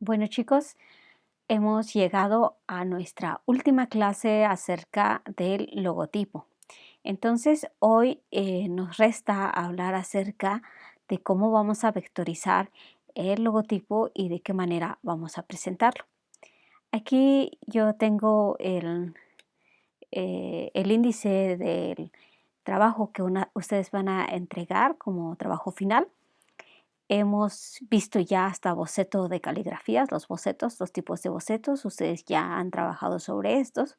Bueno, chicos, hemos llegado a nuestra última clase acerca del logotipo. Entonces, hoy nos resta hablar acerca de cómo vamos a vectorizar el logotipo y de qué manera vamos a presentarlo. Aquí yo tengo el índice del trabajo que ustedes van a entregar como trabajo final. Hemos visto ya hasta boceto de caligrafías, los bocetos, los tipos de bocetos. Ustedes ya han trabajado sobre estos.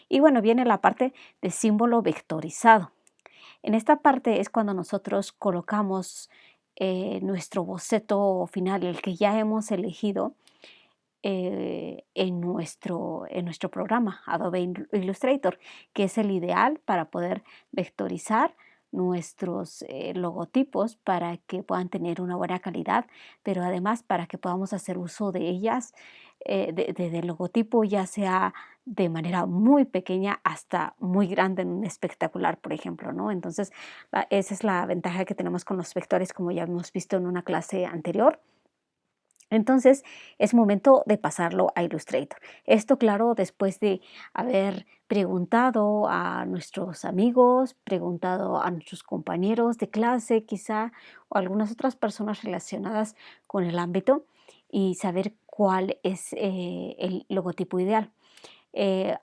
Y bueno, viene la parte de símbolo vectorizado. En esta parte es cuando nosotros colocamos nuestro boceto final, el que ya hemos elegido en nuestro programa Adobe Illustrator, que es el ideal para poder vectorizar nuestros logotipos para que puedan tener una buena calidad, pero además para que podamos hacer uso de ellas, del logotipo, ya sea de manera muy pequeña hasta muy grande en un espectacular, por ejemplo, ¿no? Entonces, esa es la ventaja que tenemos con los vectores, como ya hemos visto en una clase anterior. Entonces es momento de pasarlo a Illustrator. Esto, claro, después de haber preguntado a nuestros amigos, preguntado a nuestros compañeros de clase quizá, o algunas otras personas relacionadas con el ámbito y saber cuál es el logotipo ideal.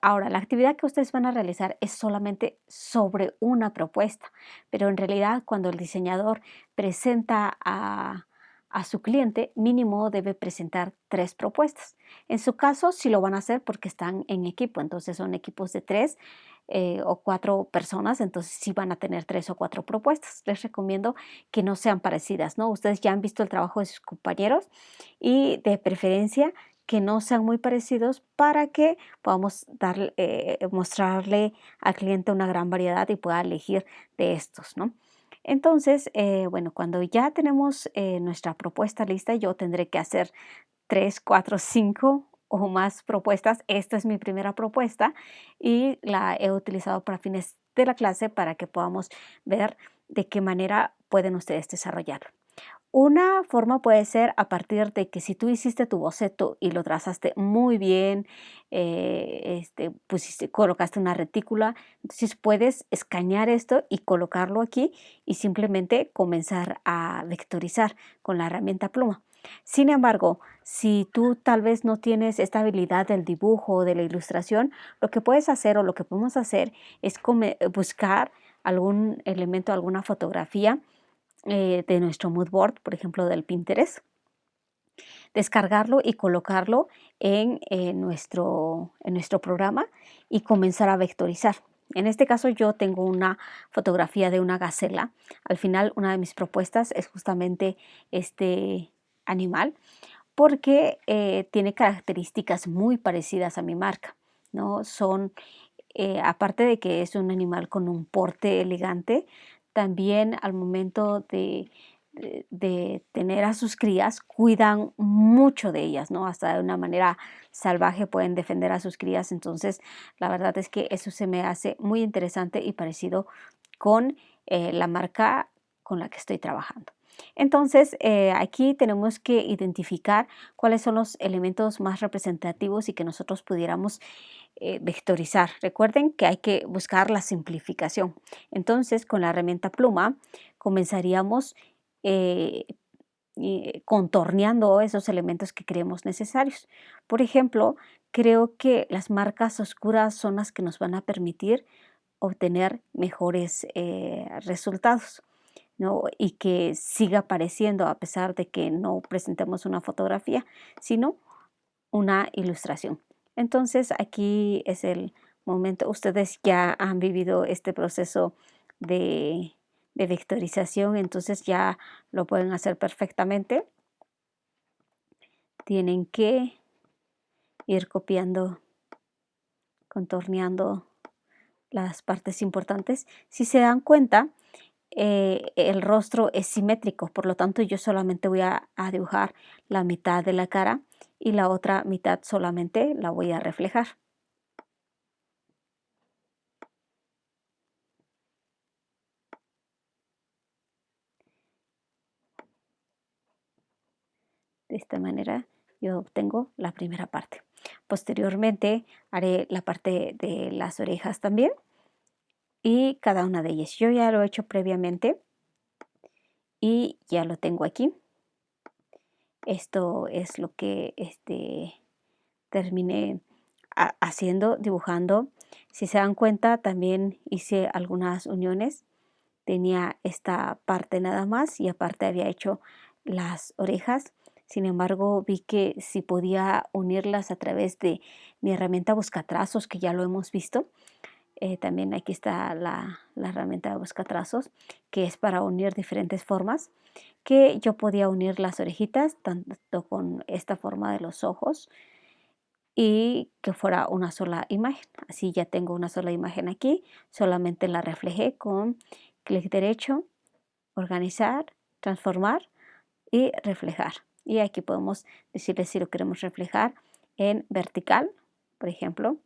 Ahora, la actividad que ustedes van a realizar es solamente sobre una propuesta, pero en realidad cuando el diseñador presenta a su cliente, mínimo debe presentar 3 propuestas. En su caso, sí lo van a hacer porque están en equipo, entonces son equipos de 3 o 4 personas, entonces sí van a tener 3 o 4 propuestas. Les recomiendo que no sean parecidas, ¿no? Ustedes ya han visto el trabajo de sus compañeros y de preferencia que no sean muy parecidos para que podamos mostrarle al cliente una gran variedad y pueda elegir de estos, ¿no? Entonces, bueno, cuando ya tenemos nuestra propuesta lista, yo tendré que hacer 3, 4, 5 o más propuestas. Esta es mi primera propuesta y la he utilizado para fines de la clase para que podamos ver de qué manera pueden ustedes desarrollarlo. Una forma puede ser a partir de que si tú hiciste tu boceto y lo trazaste muy bien, colocaste una retícula, entonces puedes escanear esto y colocarlo aquí y simplemente comenzar a vectorizar con la herramienta pluma. Sin embargo, si tú tal vez no tienes esta habilidad del dibujo o de la ilustración, lo que puedes hacer o lo que podemos hacer es buscar algún elemento, alguna fotografía de nuestro mood board, por ejemplo, del Pinterest, descargarlo y colocarlo en nuestro programa y comenzar a vectorizar. En este caso yo tengo una fotografía de una gacela. Al final una de mis propuestas es justamente este animal porque tiene características muy parecidas a mi marca, ¿no? Aparte de que es un animal con un porte elegante, también al momento de tener a sus crías, cuidan mucho de ellas, ¿no? Hasta de una manera salvaje pueden defender a sus crías. Entonces, la verdad es que eso se me hace muy interesante y parecido con la marca con la que estoy trabajando. Entonces, aquí tenemos que identificar cuáles son los elementos más representativos y que nosotros pudiéramos vectorizar. Recuerden que hay que buscar la simplificación. Entonces, con la herramienta pluma comenzaríamos eh, contorneando esos elementos que creemos necesarios. Por ejemplo, creo que las marcas oscuras son las que nos van a permitir obtener mejores resultados, ¿no? Y que siga apareciendo a pesar de que no presentemos una fotografía, sino una ilustración. Entonces, aquí es el momento. Ustedes ya han vivido este proceso de, de vectorización, entonces ya lo pueden hacer perfectamente. Tienen que ir copiando, contorneando las partes importantes. Si se dan cuenta, el rostro es simétrico, por lo tanto yo solamente voy a dibujar la mitad de la cara y la otra mitad solamente la voy a reflejar. De esta manera yo obtengo la primera parte. Posteriormente haré la parte de las orejas también y cada una de ellas. Yo ya lo he hecho previamente y ya lo tengo aquí. Esto es lo que terminé haciendo, dibujando. Si se dan cuenta, también hice algunas uniones. Tenía esta parte nada más y aparte había hecho las orejas. Sin embargo, vi que si podía unirlas a través de mi herramienta buscatrazos, que ya lo hemos visto. También aquí está la herramienta de buscatrazos, que es para unir diferentes formas, que yo podía unir las orejitas tanto con esta forma de los ojos y que fuera una sola imagen. Así ya tengo una sola imagen aquí, solamente la reflejé con clic derecho, organizar, transformar y reflejar. Y aquí podemos decirle si lo queremos reflejar en vertical, por ejemplo,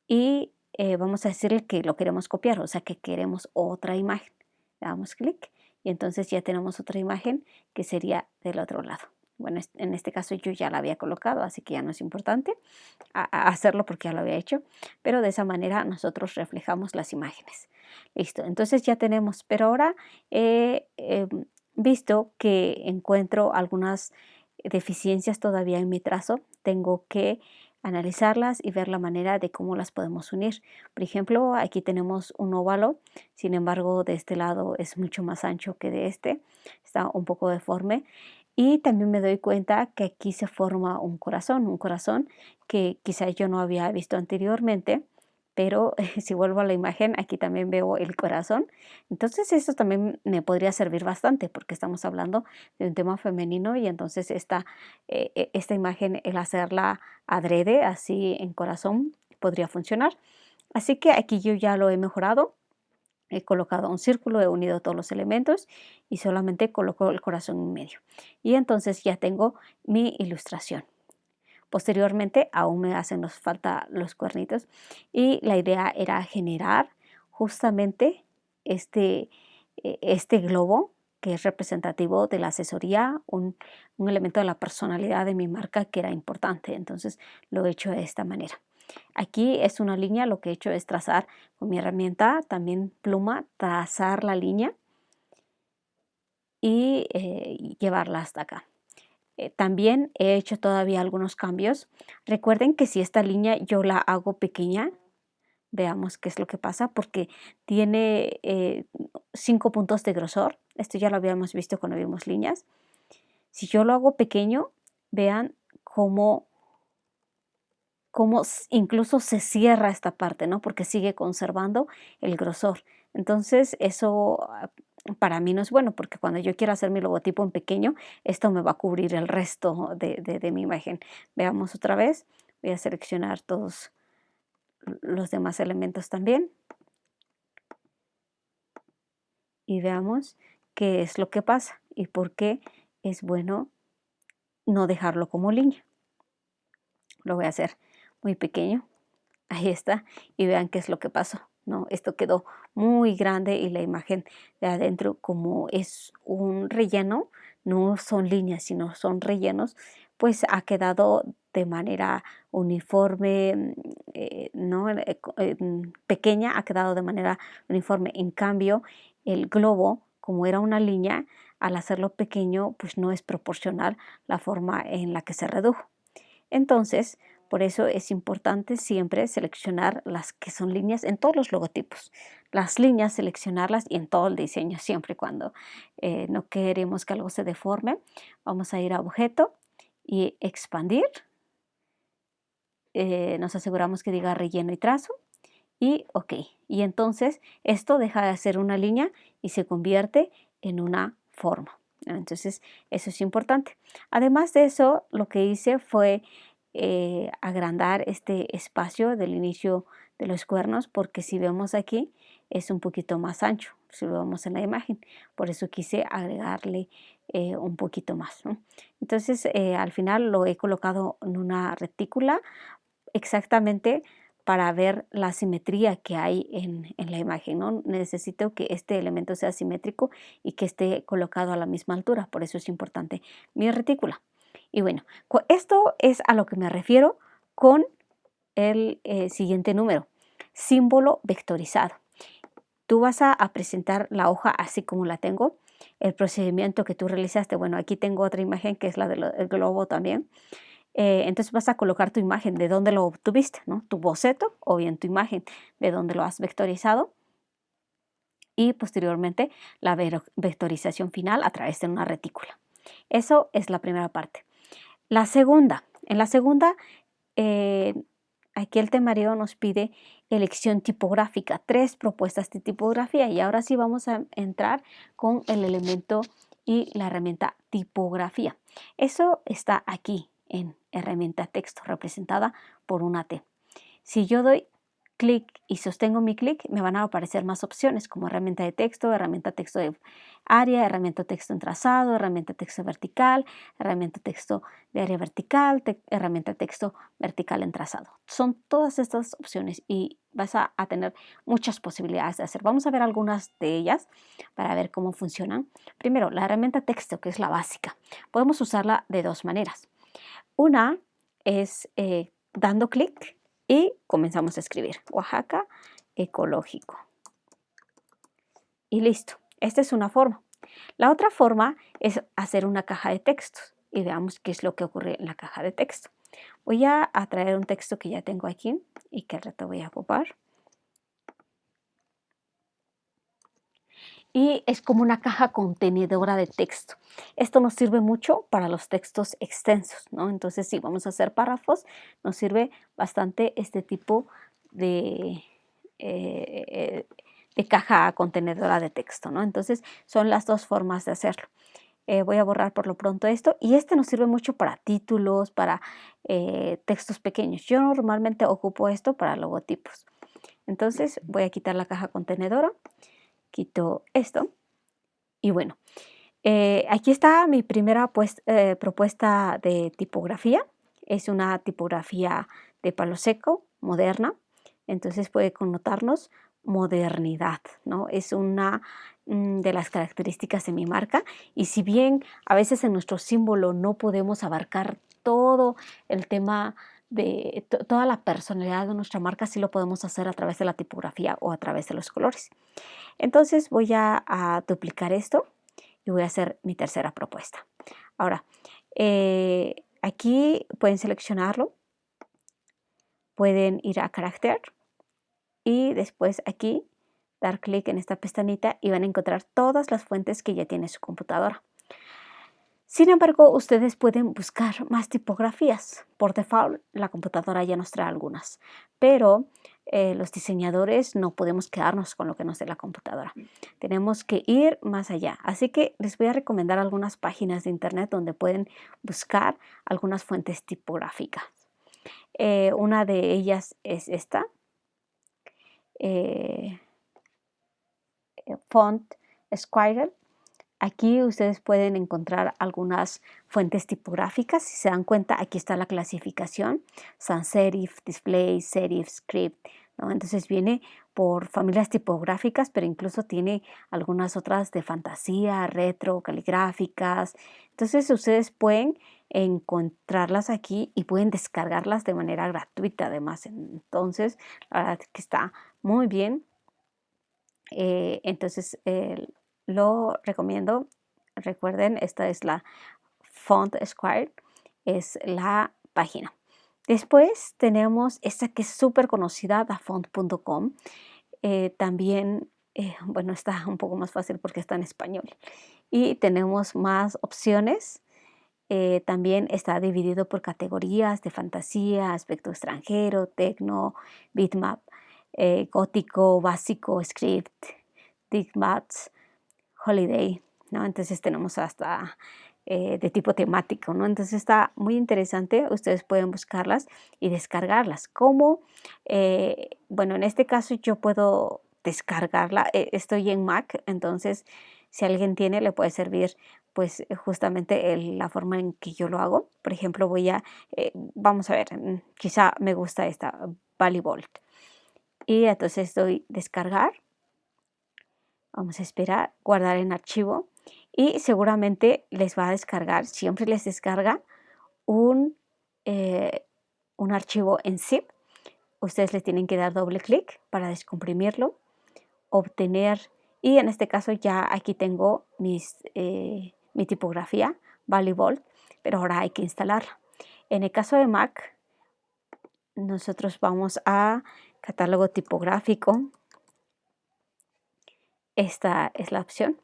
y vamos a decirle que lo queremos copiar, o sea que queremos otra imagen. Le damos clic y entonces ya tenemos otra imagen que sería del otro lado. Bueno, en este caso yo ya la había colocado, así que ya no es importante hacerlo porque ya lo había hecho, pero de esa manera nosotros reflejamos las imágenes. Listo, entonces ya tenemos, pero ahora he visto que encuentro algunas deficiencias todavía en mi trazo. Tengo que analizarlas y ver la manera de cómo las podemos unir. Por ejemplo, aquí tenemos un óvalo, sin embargo, de este lado es mucho más ancho que de este, está un poco deforme. Y también me doy cuenta que aquí se forma un corazón que quizás yo no había visto anteriormente, pero si vuelvo a la imagen, aquí también veo el corazón. Entonces eso también me podría servir bastante porque estamos hablando de un tema femenino y entonces esta imagen, el hacerla adrede, así en corazón, podría funcionar. Así que aquí yo ya lo he mejorado. He colocado un círculo, he unido todos los elementos y solamente coloco el corazón en medio. Y entonces ya tengo mi ilustración. Posteriormente aún me hacen falta los cuernitos y la idea era generar justamente este globo que es representativo de la asesoría, un elemento de la personalidad de mi marca que era importante. Entonces lo he hecho de esta manera. Aquí es una línea, lo que he hecho es trazar con mi herramienta, también pluma, trazar la línea y llevarla hasta acá. También he hecho todavía algunos cambios. Recuerden que si esta línea yo la hago pequeña, veamos qué es lo que pasa, porque tiene 5 puntos de grosor. Esto ya lo habíamos visto cuando vimos líneas. Si yo lo hago pequeño, vean cómo incluso se cierra esta parte, ¿no? Porque sigue conservando el grosor. Entonces, eso para mí no es bueno, porque cuando yo quiero hacer mi logotipo en pequeño, esto me va a cubrir el resto de mi imagen. Veamos otra vez. Voy a seleccionar todos los demás elementos también. Y veamos qué es lo que pasa y por qué es bueno no dejarlo como línea. Lo voy a hacer muy pequeño. Ahí está. Y vean qué es lo que pasó, ¿no? Esto quedó muy grande y la imagen de adentro, como es un relleno, no son líneas, sino son rellenos, pues ha quedado de manera uniforme, ¿no? Pequeña, ha quedado de manera uniforme. En cambio, el globo, como era una línea, al hacerlo pequeño, pues no es proporcional la forma en la que se redujo. Entonces, por eso es importante siempre seleccionar las que son líneas en todos los logotipos. Las líneas, seleccionarlas y en todo el diseño, siempre y cuando no queremos que algo se deforme. Vamos a ir a objeto y expandir. Nos aseguramos que diga relleno y trazo. Y OK. Y entonces esto deja de ser una línea y se convierte en una forma. Entonces eso es importante. Además de eso, lo que hice fue agrandar este espacio del inicio de los cuernos, porque si vemos aquí es un poquito más ancho, si lo vemos en la imagen. Por eso quise agregarle un poquito más, ¿no? Entonces al final lo he colocado en una retícula exactamente para ver la simetría que hay en la imagen, ¿no? Necesito que este elemento sea simétrico y que esté colocado a la misma altura, por eso es importante mi retícula. Y bueno, esto es a lo que me refiero con el siguiente número, símbolo vectorizado. Tú vas a presentar la hoja así como la tengo. El procedimiento que tú realizaste, bueno, aquí tengo otra imagen que es la del globo también. Entonces vas a colocar tu imagen de dónde lo obtuviste, ¿no? Tu boceto o bien tu imagen de dónde lo has vectorizado y posteriormente la vectorización final a través de una retícula. Eso es la primera parte. La segunda, en la segunda, eh, aquí el temario nos pide elección tipográfica, 3 propuestas de tipografía y ahora sí vamos a entrar con el elemento y la herramienta tipografía. Eso está aquí en herramienta texto representada por una T. Si yo doy clic y sostengo mi clic, me van a aparecer más opciones como herramienta de texto de área, herramienta de texto en trazado, herramienta de texto vertical, herramienta de texto de área vertical, herramienta de texto vertical en trazado. Son todas estas opciones y vas a tener muchas posibilidades de hacer. Vamos a ver algunas de ellas para ver cómo funcionan. Primero, la herramienta texto, que es la básica. Podemos usarla de dos maneras. Una es dando clic y comenzamos a escribir Oaxaca ecológico. Y listo. Esta es una forma. La otra forma es hacer una caja de textos y veamos qué es lo que ocurre en la caja de texto. Voy a traer un texto que ya tengo aquí y que al rato voy a ocupar. Y es como una caja contenedora de texto. Esto nos sirve mucho para los textos extensos, ¿no? Entonces, si vamos a hacer párrafos, nos sirve bastante este tipo de, de caja contenedora de texto, ¿no? Entonces, son las dos formas de hacerlo. Voy a borrar por lo pronto esto y este nos sirve mucho para títulos, para textos pequeños. Yo normalmente ocupo esto para logotipos. Entonces, voy a quitar la caja contenedora. Quito esto y bueno, aquí está mi primera propuesta de tipografía. Es una tipografía de palo seco, moderna, entonces puede connotarnos modernidad, ¿no? Es una de las características de mi marca y si bien a veces en nuestro símbolo no podemos abarcar todo el tema de toda la personalidad de nuestra marca, sí lo podemos hacer a través de la tipografía o a través de los colores. Entonces voy a duplicar esto y voy a hacer mi tercera propuesta. Ahora, aquí pueden seleccionarlo, pueden ir a carácter y después aquí dar clic en esta pestañita y van a encontrar todas las fuentes que ya tiene su computadora. Sin embargo, ustedes pueden buscar más tipografías. Por default, la computadora ya nos trae algunas, pero los diseñadores no podemos quedarnos con lo que nos dé la computadora. Tenemos que ir más allá. Así que les voy a recomendar algunas páginas de internet donde pueden buscar algunas fuentes tipográficas. Una de ellas es esta, eh, Font Squirrel. Aquí ustedes pueden encontrar algunas fuentes tipográficas. Si se dan cuenta, aquí está la clasificación. Sans serif, display, serif, script, ¿no? Entonces viene por familias tipográficas, pero incluso tiene algunas otras de fantasía, retro, caligráficas. Entonces ustedes pueden encontrarlas aquí y pueden descargarlas de manera gratuita además. Entonces, la verdad es que está muy bien. Entonces, lo recomiendo. Recuerden, esta es la Font Square, es la página. Después tenemos esta que es súper conocida, dafont.com. También, bueno, está un poco más fácil porque está en español. Y tenemos más opciones. También está dividido por categorías de fantasía, aspecto extranjero, tecno, bitmap, gótico, básico, script, digmats, holiday, ¿no? Entonces tenemos hasta de tipo temático, ¿no? Entonces está muy interesante, ustedes pueden buscarlas y descargarlas. ¿Cómo? Bueno, en este caso yo puedo descargarla, estoy en Mac, entonces si alguien tiene le puede servir pues justamente la forma en que yo lo hago. Por ejemplo, vamos a ver, quizá me gusta esta, Valibolt. Y entonces doy descargar. Vamos a esperar, guardar en archivo y seguramente les va a descargar, siempre les descarga un, un archivo en zip. Ustedes le tienen que dar doble clic para descomprimirlo, obtener, y en este caso ya aquí tengo mi tipografía Valley, pero ahora hay que instalarla. En el caso de Mac, nosotros vamos a catálogo tipográfico. Esta es la opción.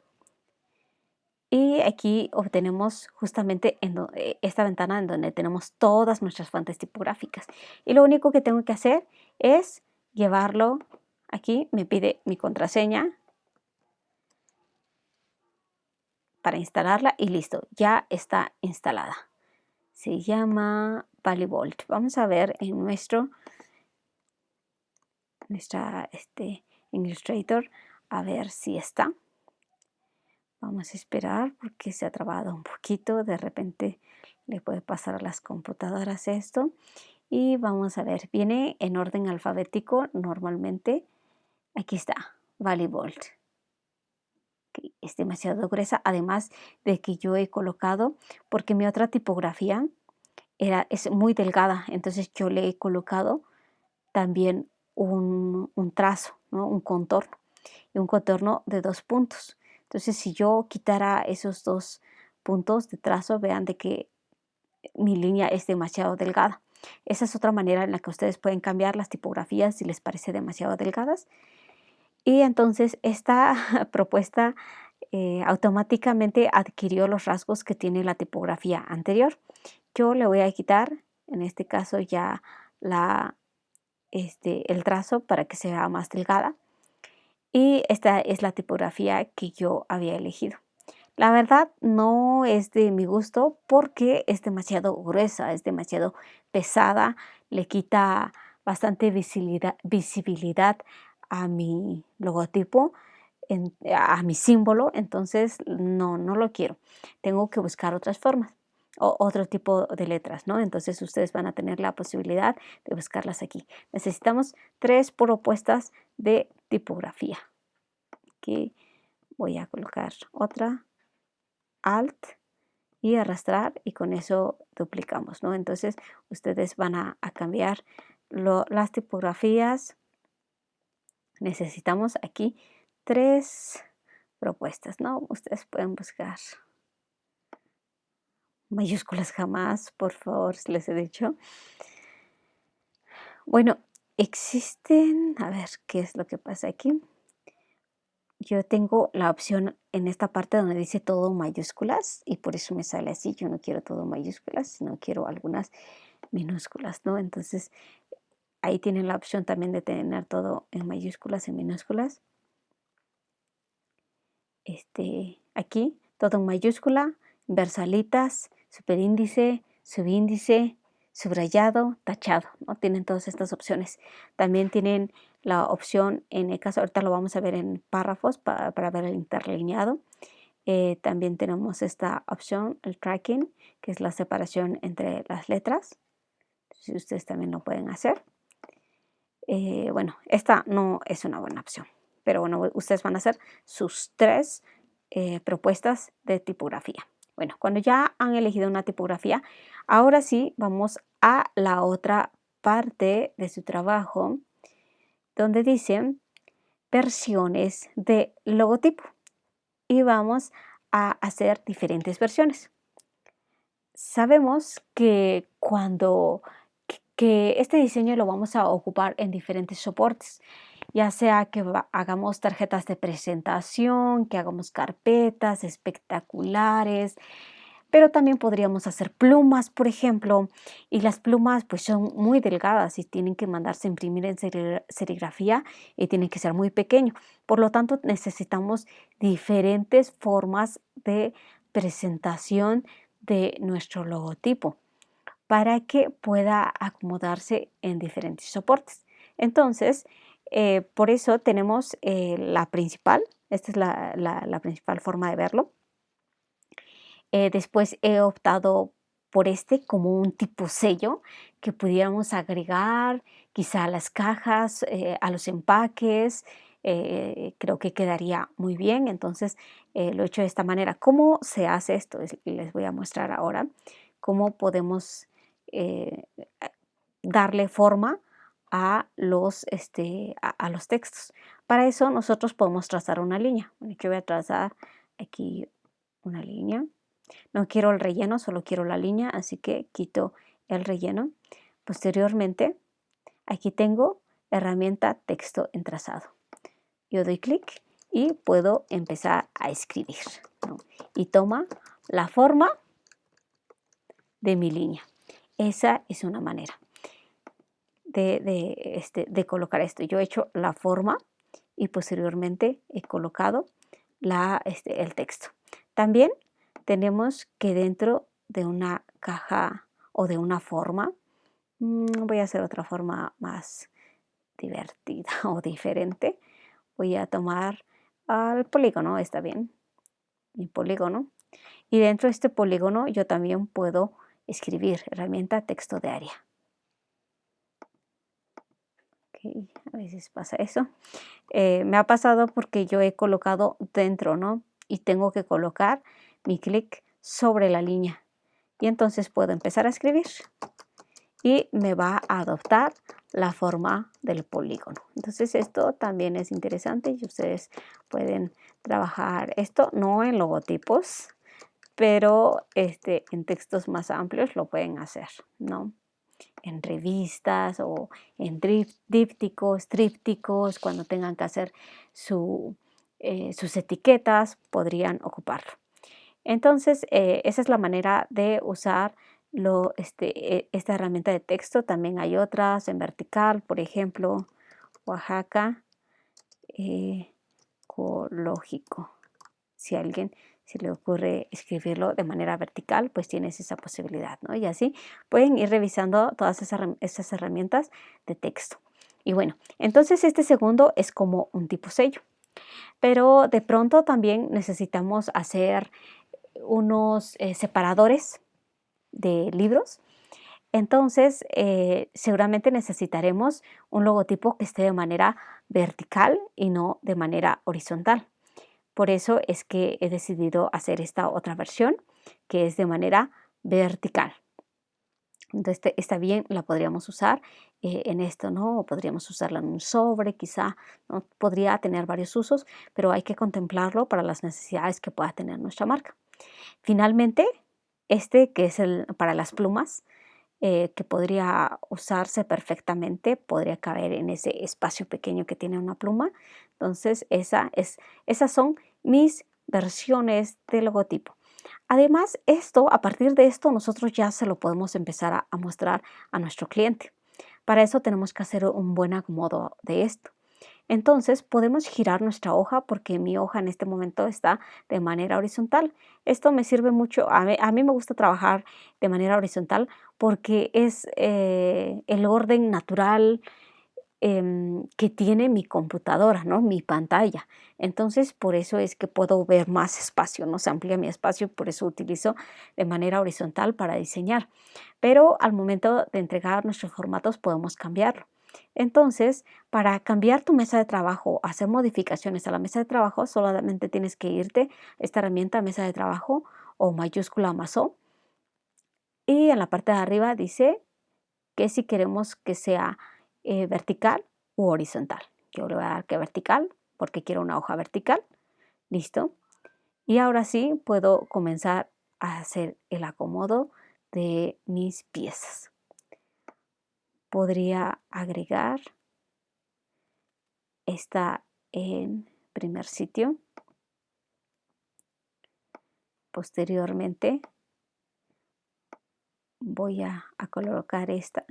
Y aquí obtenemos justamente esta ventana en donde tenemos todas nuestras fuentes tipográficas. Y lo único que tengo que hacer es llevarlo aquí. Me pide mi contraseña para instalarla y listo, ya está instalada. Se llama ValleyVolt. Vamos a ver en en Illustrator a ver si está. Vamos a esperar porque se ha trabado un poquito. De repente le puede pasar a las computadoras esto. Y vamos a ver, viene en orden alfabético normalmente. Aquí está, ValleyVolt. Es demasiado gruesa, además de que yo he colocado, porque mi otra tipografía es muy delgada, entonces yo le he colocado también un trazo, ¿no? Un contorno, y un contorno de 2 puntos. Entonces, si yo quitara esos 2 puntos de trazo, vean de que mi línea es demasiado delgada. Esa es otra manera en la que ustedes pueden cambiar las tipografías si les parece demasiado delgadas. Y entonces esta propuesta automáticamente adquirió los rasgos que tiene la tipografía anterior. Yo le voy a quitar, en este caso ya el trazo para que sea más delgada. Y esta es la tipografía que yo había elegido. La verdad no es de mi gusto porque es demasiado gruesa, es demasiado pesada, le quita bastante visibilidad a mi logotipo, a mi símbolo, entonces no lo quiero. Tengo que buscar otras formas o otro tipo de letras, ¿no? Entonces ustedes van a tener la posibilidad de buscarlas aquí. Necesitamos 3 propuestas de tipografía. Aquí voy a colocar otra. Alt y arrastrar y con eso duplicamos, ¿no? Entonces ustedes van a cambiar las tipografías. Necesitamos aquí 3 propuestas, ¿no? Ustedes pueden buscar mayúsculas jamás, por favor, les he dicho. Bueno, existen, a ver qué es lo que pasa aquí. Yo tengo la opción en esta parte donde dice todo mayúsculas y por eso me sale así. Yo no quiero todo mayúsculas, sino quiero algunas minúsculas, ¿no? Entonces ahí tienen la opción también de tener todo en mayúsculas, en minúsculas. Aquí todo en mayúscula, versalitas, superíndice, subíndice, subrayado, tachado, ¿no? Tienen todas estas opciones. También tienen la opción, en el caso, ahorita lo vamos a ver en párrafos para ver el interlineado. También tenemos esta opción, el tracking, que es la separación entre las letras. Si ustedes también lo pueden hacer. Bueno, esta no es una buena opción, pero bueno, ustedes van a hacer sus 3 propuestas de tipografía. Bueno, cuando ya han elegido una tipografía, ahora sí vamos a la otra parte de su trabajo donde dicen versiones de logotipo y vamos a hacer diferentes versiones. Sabemos que que este diseño lo vamos a ocupar en diferentes soportes, ya sea que hagamos tarjetas de presentación, que hagamos carpetas espectaculares, pero también podríamos hacer plumas, por ejemplo, y las plumas pues son muy delgadas y tienen que mandarse a imprimir en serigrafía y tienen que ser muy pequeños. Por lo tanto, necesitamos diferentes formas de presentación de nuestro logotipo para que pueda acomodarse en diferentes soportes. Entonces, por eso tenemos la principal, esta es la principal forma de verlo. Después he optado por este como un tipo sello que pudiéramos agregar quizá a las cajas, a los empaques. Creo que quedaría muy bien, entonces lo he hecho de esta manera. ¿Cómo se hace esto? Les voy a mostrar ahora cómo podemos darle forma a a los textos. Para eso nosotros podemos trazar una línea. Bueno, yo voy a trazar aquí una línea. No quiero el relleno, solo quiero la línea, así que quito el relleno. Posteriormente, aquí tengo herramienta texto en trazado. Yo doy clic y puedo empezar a escribir, ¿no? Y toma la forma de mi línea. Esa es una manera de colocar esto. Yo he hecho la forma y posteriormente he colocado el texto. También tenemos que dentro de una caja o de una forma, voy a hacer otra forma más divertida o diferente. Voy a tomar el polígono, está bien, mi polígono. Y dentro de este polígono yo también puedo escribir herramienta texto de área. Okay, a veces pasa eso. Me ha pasado porque yo he colocado dentro, ¿no? Y tengo que colocar mi clic sobre la línea. Y entonces puedo empezar a escribir. Y me va a adoptar la forma del polígono. Entonces esto también es interesante y ustedes pueden trabajar esto, no en logotipos, pero en textos más amplios lo pueden hacer, ¿no? En revistas o en dípticos, trípticos, cuando tengan que hacer sus etiquetas, podrían ocuparlo. Entonces, esa es la manera de usar esta herramienta de texto. También hay otras en vertical, por ejemplo, Oaxaca ecológico. Si a alguien se le ocurre escribirlo de manera vertical, pues tienes esa posibilidad, ¿no? Y así pueden ir revisando todas esas herramientas de texto. Y bueno, entonces este segundo es como un tipo sello. Pero de pronto también necesitamos hacer unos separadores de libros. Entonces, seguramente necesitaremos un logotipo que esté de manera vertical y no de manera horizontal. Por eso es que he decidido hacer esta otra versión que es de manera vertical. Entonces, esta bien la podríamos usar en esto, ¿no? O podríamos usarla en un sobre, quizá, ¿no? Podría tener varios usos, pero hay que contemplarlo para las necesidades que pueda tener nuestra marca. Finalmente, que es para las plumas, que podría usarse perfectamente, podría caber en ese espacio pequeño que tiene una pluma. Entonces, esas son mis versiones de logotipo. Además, a partir de esto, nosotros ya se lo podemos empezar a mostrar a nuestro cliente. Para eso tenemos que hacer un buen acomodo de esto. Entonces podemos girar nuestra hoja porque mi hoja en este momento está de manera horizontal. Esto me sirve mucho, a mí me gusta trabajar de manera horizontal porque es el orden natural que tiene mi computadora, ¿no? Mi pantalla. Entonces por eso es que puedo ver más espacio, ¿no? Se amplía mi espacio, por eso utilizo de manera horizontal para diseñar. Pero al momento de entregar nuestros formatos podemos cambiarlo. Entonces, para cambiar tu mesa de trabajo, hacer modificaciones a la mesa de trabajo, solamente tienes que irte a esta herramienta mesa de trabajo o mayúscula más O. Y en la parte de arriba dice que si queremos que sea vertical u horizontal. Yo le voy a dar que vertical porque quiero una hoja vertical. Listo. Y ahora sí puedo comenzar a hacer el acomodo de mis piezas. Podría agregar esta en primer sitio. Posteriormente voy a colocar esta.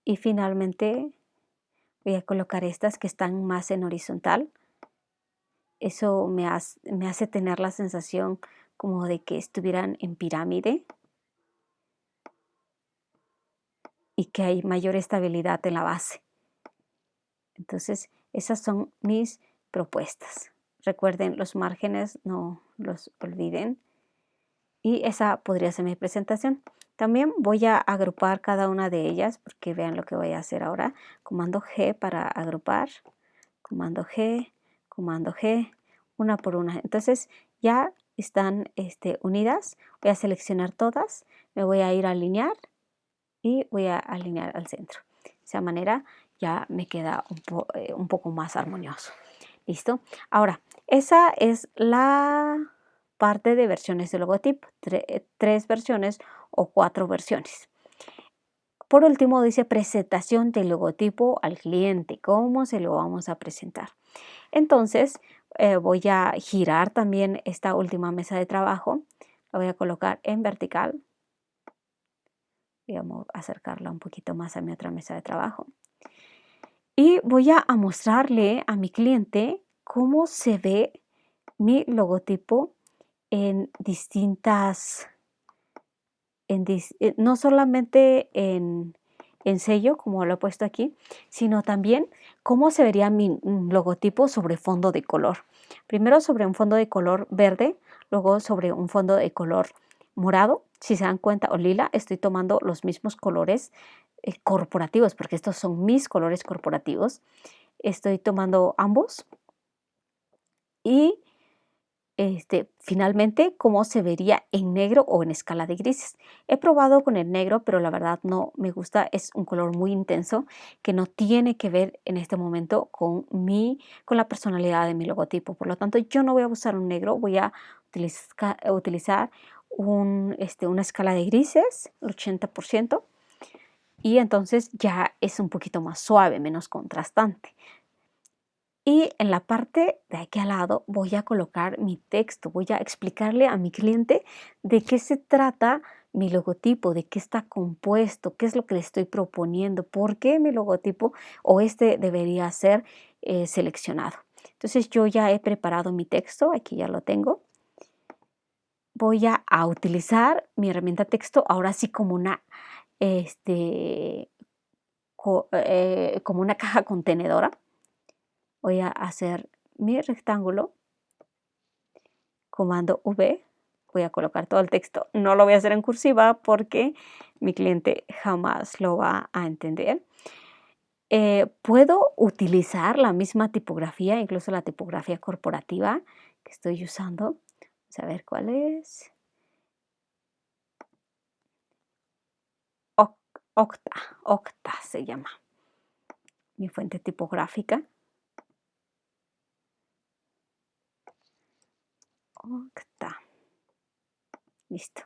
Y finalmente voy a colocar estas que están más en horizontal. Eso me hace tener la sensación como de que estuvieran en pirámide y que hay mayor estabilidad en la base. Entonces, esas son mis propuestas. Recuerden, los márgenes no los olviden. Y esa podría ser mi presentación. También voy a agrupar cada una de ellas porque vean lo que voy a hacer ahora. Comando G para agrupar. Comando G, una por una. Entonces ya están unidas. Voy a seleccionar todas, me voy a ir a alinear y voy a alinear al centro. De esa manera ya me queda un poco más armonioso. ¿Listo? Ahora, esa es la parte de versiones de logotipo. 3 versiones o 4 versiones. Por último, dice presentación del logotipo al cliente. ¿Cómo se lo vamos a presentar? Entonces, voy a girar también esta última mesa de trabajo. La voy a colocar en vertical. Voy a acercarla un poquito más a mi otra mesa de trabajo. Y voy a mostrarle a mi cliente cómo se ve mi logotipo en distintas, no solamente en sello, como lo he puesto aquí, sino también cómo se vería mi logotipo sobre fondo de color. Primero sobre un fondo de color verde, luego sobre un fondo de color morado. Si se dan cuenta, o lila, estoy tomando los mismos colores corporativos, porque estos son mis colores corporativos. Estoy tomando ambos. Y finalmente, cómo se vería en negro o en escala de grises. He probado con el negro, pero la verdad no me gusta. Es un color muy intenso que no tiene que ver en este momento con la personalidad de mi logotipo. Por lo tanto, yo no voy a usar un negro. Voy a utilizar una escala de grises, el 80%. Y entonces ya es un poquito más suave, menos contrastante. Y en la parte de aquí al lado voy a colocar mi texto, voy a explicarle a mi cliente de qué se trata mi logotipo, de qué está compuesto, qué es lo que le estoy proponiendo, por qué mi logotipo o debería ser seleccionado. Entonces yo ya he preparado mi texto, aquí ya lo tengo. Voy a utilizar mi herramienta texto ahora sí como como una caja contenedora. Voy a hacer mi rectángulo, comando V, voy a colocar todo el texto. No lo voy a hacer en cursiva porque mi cliente jamás lo va a entender. Puedo utilizar la misma tipografía, incluso la tipografía corporativa que estoy usando. Vamos a ver cuál es. Octa se llama mi fuente tipográfica. Octa. Listo.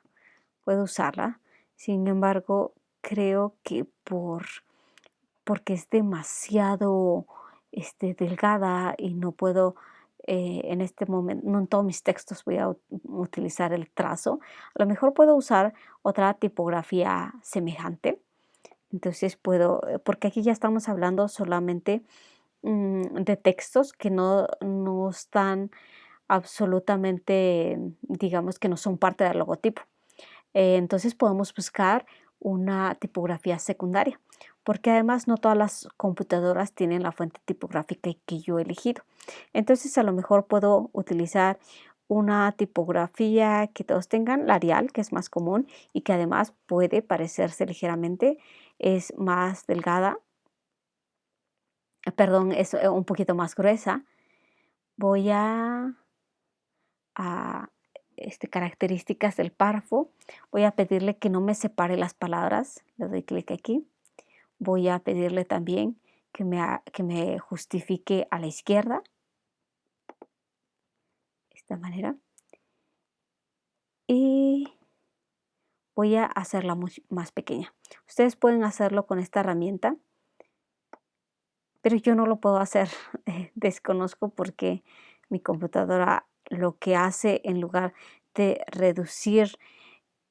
Puedo usarla. Sin embargo, creo que porque es demasiado delgada y no puedo en este momento, no en todos mis textos voy a utilizar el trazo. A lo mejor puedo usar otra tipografía semejante. Entonces porque aquí ya estamos hablando solamente de textos que no están absolutamente, digamos que no son parte del logotipo. Entonces podemos buscar una tipografía secundaria, porque además no todas las computadoras tienen la fuente tipográfica que yo he elegido. Entonces a lo mejor puedo utilizar una tipografía que todos tengan, la Arial, que es más común y que además puede parecerse ligeramente, es más delgada, perdón, es un poquito más gruesa. Voy a características del párrafo. Voy a pedirle que no me separe las palabras. Le doy clic aquí. Voy a pedirle también que me justifique a la izquierda. De esta manera. Y voy a hacerla más pequeña. Ustedes pueden hacerlo con esta herramienta, pero yo no lo puedo hacer. Desconozco porque mi computadora lo que hace en lugar de reducir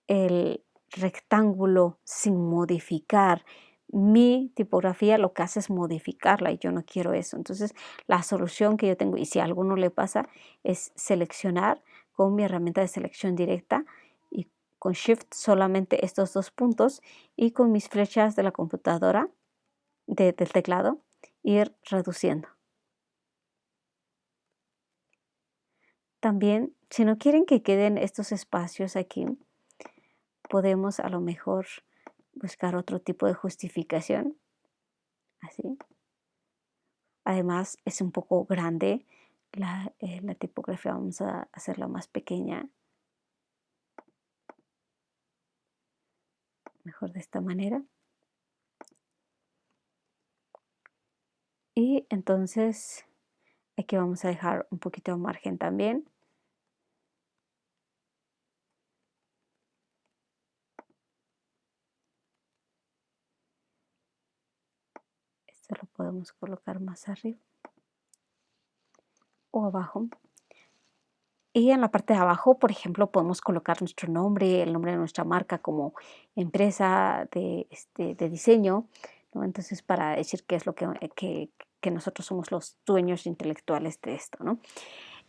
el rectángulo sin modificar mi tipografía, lo que hace es modificarla y yo no quiero eso. Entonces, la solución que yo tengo, y si a alguno le pasa, es seleccionar con mi herramienta de selección directa y con Shift solamente estos 2 puntos y con mis flechas de la computadora, del teclado, ir reduciendo. También, si no quieren que queden estos espacios aquí, podemos a lo mejor buscar otro tipo de justificación, así. Además, es un poco grande la tipografía vamos a hacerla más pequeña, mejor de esta manera. Y entonces aquí vamos a dejar un poquito de margen también. Esto lo podemos colocar más arriba o abajo. Y en la parte de abajo, por ejemplo, podemos colocar nuestro nombre, el nombre de nuestra marca como empresa de diseño, ¿no? Entonces, para decir qué es lo que nosotros somos los dueños intelectuales de esto, ¿no?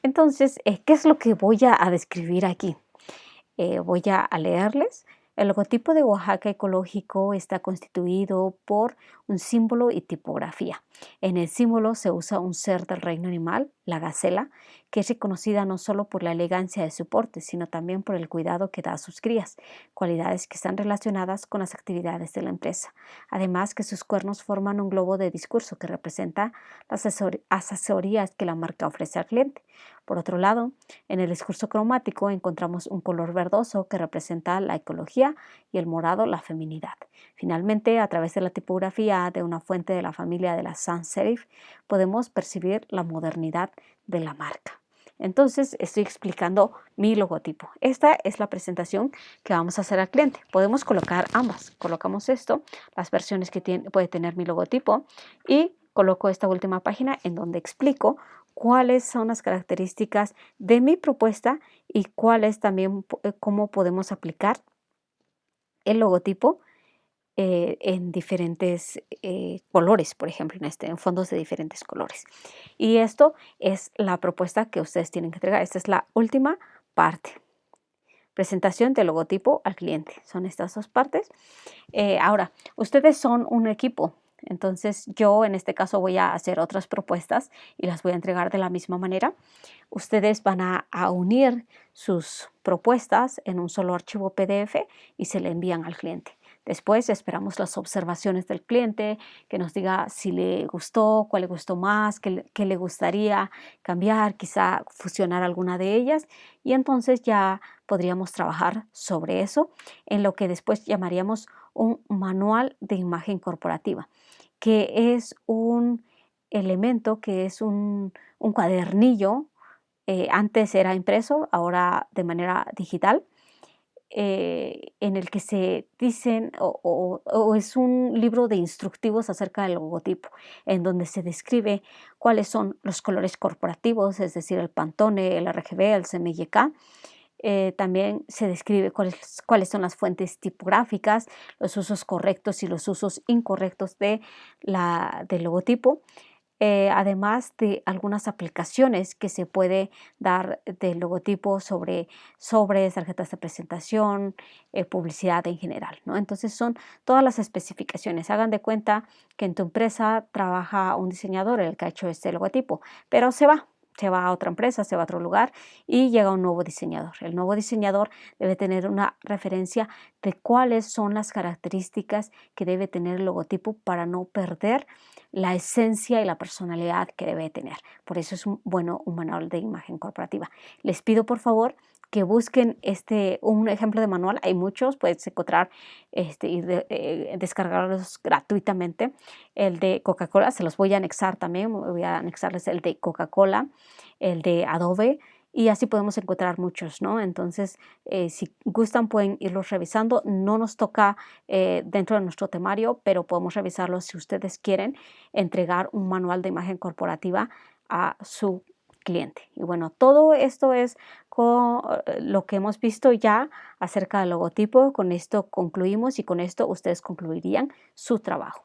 Entonces, ¿qué es lo que voy a describir aquí? Voy a leerles. El logotipo de Oaxaca Ecológico está constituido por un símbolo y tipografía. En el símbolo se usa un ser del reino animal, la gacela, que es reconocida no solo por la elegancia de su porte, sino también por el cuidado que da a sus crías, cualidades que están relacionadas con las actividades de la empresa. Además que sus cuernos forman un globo de discurso que representa las asesorías que la marca ofrece al cliente. Por otro lado, en el discurso cromático encontramos un color verdoso que representa la ecología y el morado la feminidad. Finalmente, a través de la tipografía de una fuente de la familia de la sans serif, podemos percibir la modernidad de la marca. Entonces, estoy explicando mi logotipo. Esta es la presentación que vamos a hacer al cliente. Podemos colocar ambas. Colocamos esto, las versiones que puede tener mi logotipo, y coloco esta última página en donde explico cuáles son las características de mi propuesta y cuáles también cómo podemos aplicar el logotipo en diferentes colores, por ejemplo, en fondos de diferentes colores. Y esto es la propuesta que ustedes tienen que entregar. Esta es la última parte. Presentación del logotipo al cliente. Son estas dos partes. Ahora, ustedes son un equipo. Entonces yo en este caso voy a hacer otras propuestas y las voy a entregar de la misma manera. Ustedes van a unir sus propuestas en un solo archivo PDF y se le envían al cliente. Después esperamos las observaciones del cliente, que nos diga si le gustó, cuál le gustó más, qué le gustaría cambiar, quizá fusionar alguna de ellas. Y entonces ya podríamos trabajar sobre eso en lo que después llamaríamos un manual de imagen corporativa, que es un elemento, que es un cuadernillo. Antes era impreso, ahora de manera digital, en el que se dicen o es un libro de instructivos acerca del logotipo, en donde se describe cuáles son los colores corporativos, es decir, el Pantone, el RGB, el CMYK. También se describe cuáles son las fuentes tipográficas, los usos correctos y los usos incorrectos del logotipo. Además de algunas aplicaciones que se puede dar del logotipo sobre tarjetas de presentación, publicidad en general, ¿no? Entonces son todas las especificaciones. Hagan de cuenta que en tu empresa trabaja un diseñador, el que ha hecho este logotipo, pero se va a otra empresa, se va a otro lugar y llega un nuevo diseñador. El nuevo diseñador debe tener una referencia de cuáles son las características que debe tener el logotipo para no perder la esencia y la personalidad que debe tener. Por eso es un manual de imagen corporativa. Les pido por favor que busquen un ejemplo de manual. Hay muchos, puedes encontrar y descargarlos gratuitamente. El de Coca-Cola, se los voy a anexar también, voy a anexarles el de Coca-Cola, el de Adobe, y así podemos encontrar muchos, ¿no? Entonces, si gustan pueden irlos revisando. No nos toca dentro de nuestro temario, pero podemos revisarlos si ustedes quieren entregar un manual de imagen corporativa a su cliente. Y bueno, todo esto es con lo que hemos visto ya acerca del logotipo. Con esto concluimos y con esto ustedes concluirían su trabajo.